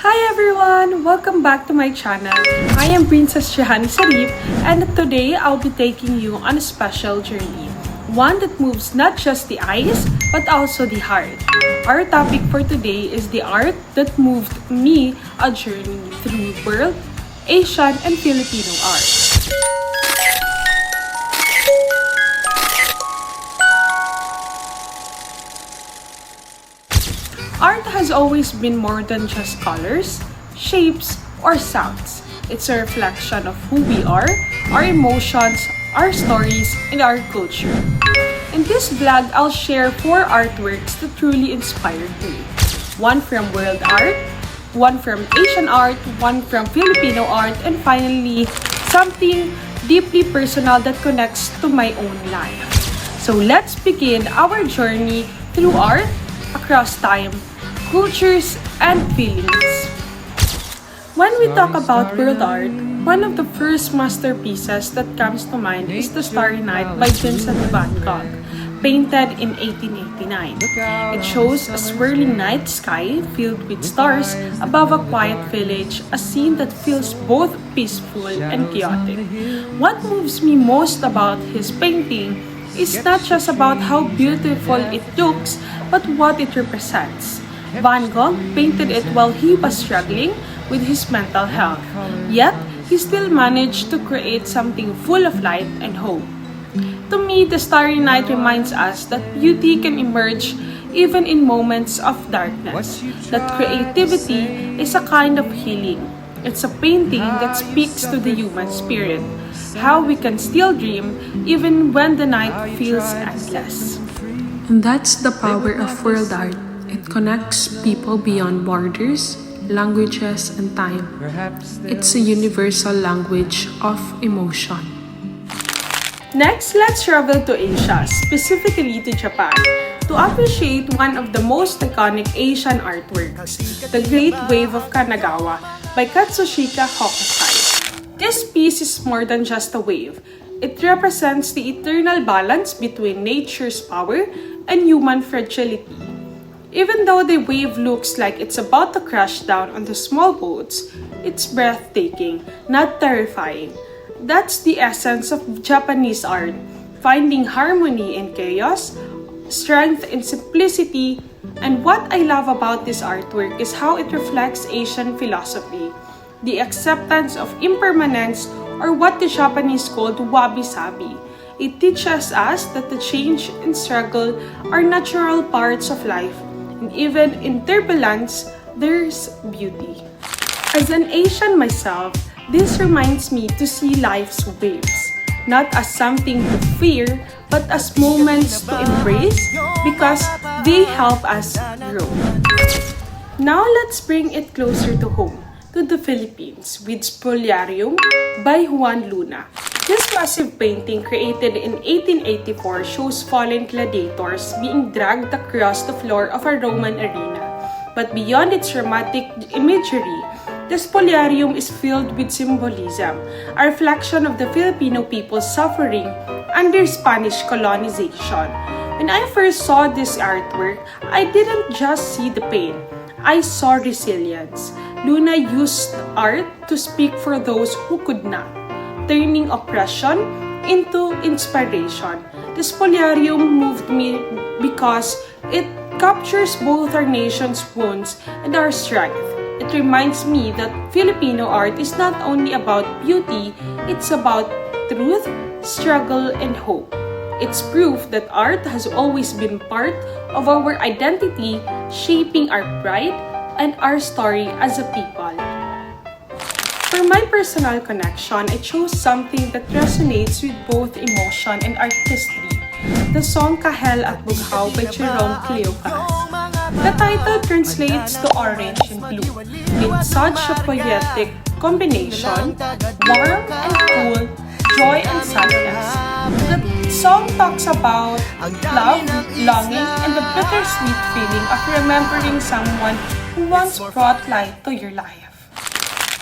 Hi everyone! Welcome back to my channel. I am Princess Shahani Sarif, and today I'll be taking you on a special journey. One that moves not just the eyes, but also the heart. Our topic for today is the art that moved me, a journey through world, Asian, and Filipino art. Art has always been more than just colors, shapes, or sounds. It's a reflection of who we are, our emotions, our stories, and our culture. In this vlog, I'll share 4 artworks that truly inspired me. One from world art, one from Asian art, one from Filipino art, and finally, something deeply personal that connects to my own life. So let's begin our journey through art across time, cultures, and feelings. When we talk about world art, one of the first masterpieces that comes to mind is The Starry Night by Vincent van Gogh, painted in 1889. It shows a swirling night sky filled with stars above a quiet village, a scene that feels both peaceful and chaotic. What moves me most about his painting is not just about how beautiful it looks, but what it represents. Van Gogh painted it while he was struggling with his mental health, yet he still managed to create something full of light and hope. To me, The Starry Night reminds us that beauty can emerge even in moments of darkness, that creativity is a kind of healing. It's a painting that speaks to the human spirit, how we can still dream even when the night feels endless. And that's the power of world art. It connects people beyond borders, languages, and time. It's a universal language of emotion. Next, let's travel to Asia, specifically to Japan, to appreciate one of the most iconic Asian artworks, The Great Wave of Kanagawa by Katsushika Hokusai. This piece is more than just a wave. It represents the eternal balance between nature's power and human fragility. Even though the wave looks like it's about to crash down on the small boats, it's breathtaking, not terrifying. That's the essence of Japanese art, finding harmony in chaos, strength in simplicity, and what I love about this artwork is how it reflects Asian philosophy, the acceptance of impermanence, or what the Japanese called wabi-sabi. It teaches us that the change and struggle are natural parts of life, and even in turbulence, there's beauty. As an Asian myself, this reminds me to see life's waves, not as something to fear, but as moments to embrace because they help us grow. Now let's bring it closer to home, to the Philippines, with Spoliarium by Juan Luna. This massive painting, created in 1884, shows fallen gladiators being dragged across the floor of a Roman arena. But beyond its dramatic imagery, the Spoliarium is filled with symbolism, a reflection of the Filipino people's suffering under Spanish colonization. When I first saw this artwork, I didn't just see the pain, I saw resilience. Luna used art to speak for those who could not, turning oppression into inspiration. The Spoliarium moved me because it captures both our nation's wounds and our strength. It reminds me that Filipino art is not only about beauty, it's about truth, struggle, and hope. It's proof that art has always been part of our identity, shaping our pride and our story as a people. For my personal connection, I chose something that resonates with both emotion and artistry, the song Kahel at Bughaw by Jerome Cleopas. The title translates to orange and blue. It's such a poetic combination, warm and cool, joy and sadness. The song talks about love, longing, and the bittersweet feeling of remembering someone who once brought light to your life.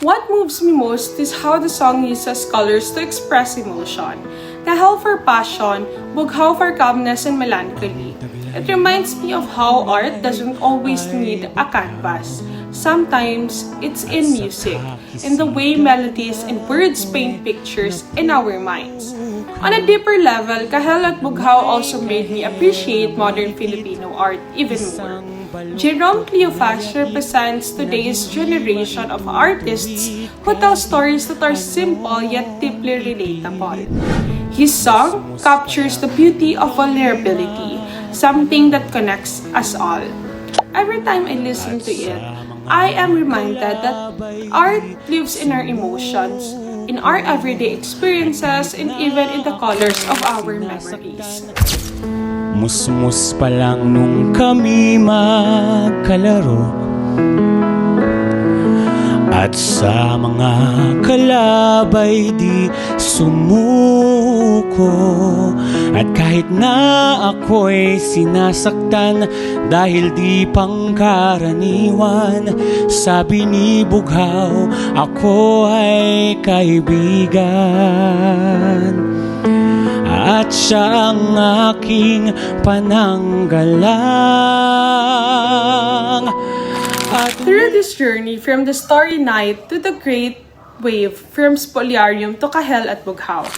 What moves me most is how the song uses colors to express emotion. Kahel for passion, Bughaw for calmness and melancholy. It reminds me of how art doesn't always need a canvas. Sometimes, it's in music, in the way melodies and words paint pictures in our minds. On a deeper level, Kahel at Bughaw also made me appreciate modern Filipino art even more. Jerome Cleophas represents today's generation of artists who tell stories that are simple yet deeply relatable. His song captures the beauty of vulnerability, something that connects us all. Every time I listen to it, I am reminded that art lives in our emotions, in our everyday experiences, and even in the colors of our memories. Musmus pa lang nung kami magkalaro, at sa mga kalabay di sumuko. At kahit na ako'y sinasaktan dahil di pangkaraniwan, sabi ni Bughaw, ako ay kaibigan. At siya ang aking pananggalang. Through this journey from the Starry Night to the Great Wave, from Spoliarium to Kahel at Bughaw,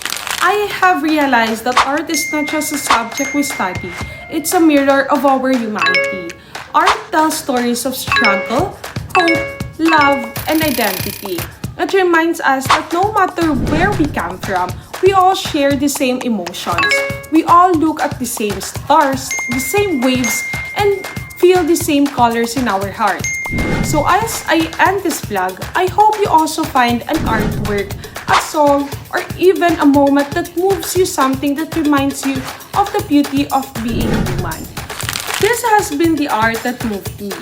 I have realized that art is not just a subject we study, it's a mirror of our humanity. Art tells stories of struggle, hope, love, and identity. It reminds us that no matter where we come from, we all share the same emotions. We all look at the same stars, the same waves, and feel the same colors in our heart. So as I end this vlog, I hope you also find an artwork, a song, or even a moment that moves you, something that reminds you of the beauty of being human. This has been the art that moved me.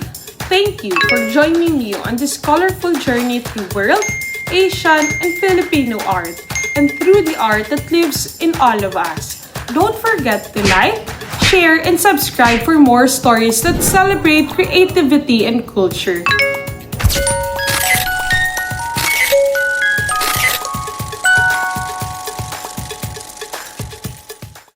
Thank you for joining me on this colorful journey through world, Asian, and Filipino art, and through the art that lives in all of us. Don't forget to like, share, and subscribe for more stories that celebrate creativity and culture.